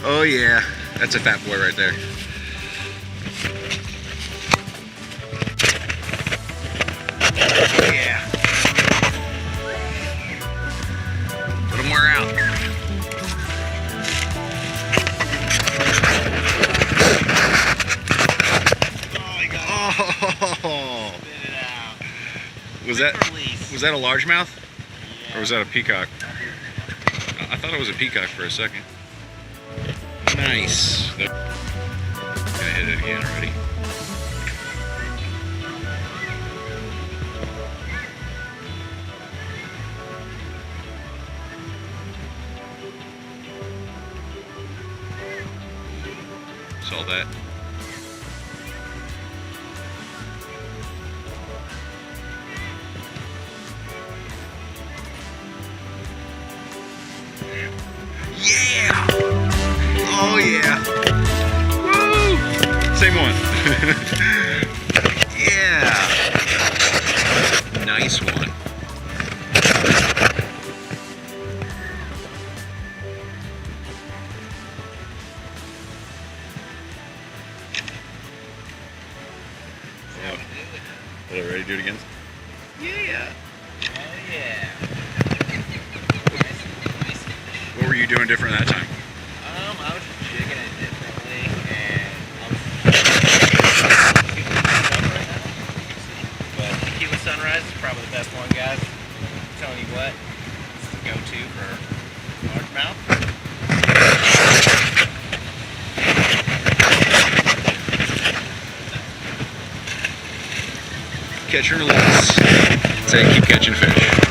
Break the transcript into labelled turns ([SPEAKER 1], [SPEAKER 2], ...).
[SPEAKER 1] Oh yeah, that's a fat boy right there. Yeah. Let him wear out.
[SPEAKER 2] Oh, he got
[SPEAKER 1] Oh.
[SPEAKER 2] Spit it out.
[SPEAKER 1] Was that a largemouth?
[SPEAKER 2] Yeah.
[SPEAKER 1] Or was that a peacock? I thought it was a peacock for a second. Nice. Gonna hit it again already. Saw that. Yeah! Oh yeah! Woo! Same one. Yeah! Nice one. Are you ready to do it again?
[SPEAKER 2] Yeah. Oh yeah. Nice.
[SPEAKER 1] What were you doing different that time?
[SPEAKER 2] I was jigging it differently, and I was right now. But Tequila Sunrise is probably the best one, guys. I'm telling you what, it's the go-to for largemouth.
[SPEAKER 1] Catch and release. Say keep catching fish.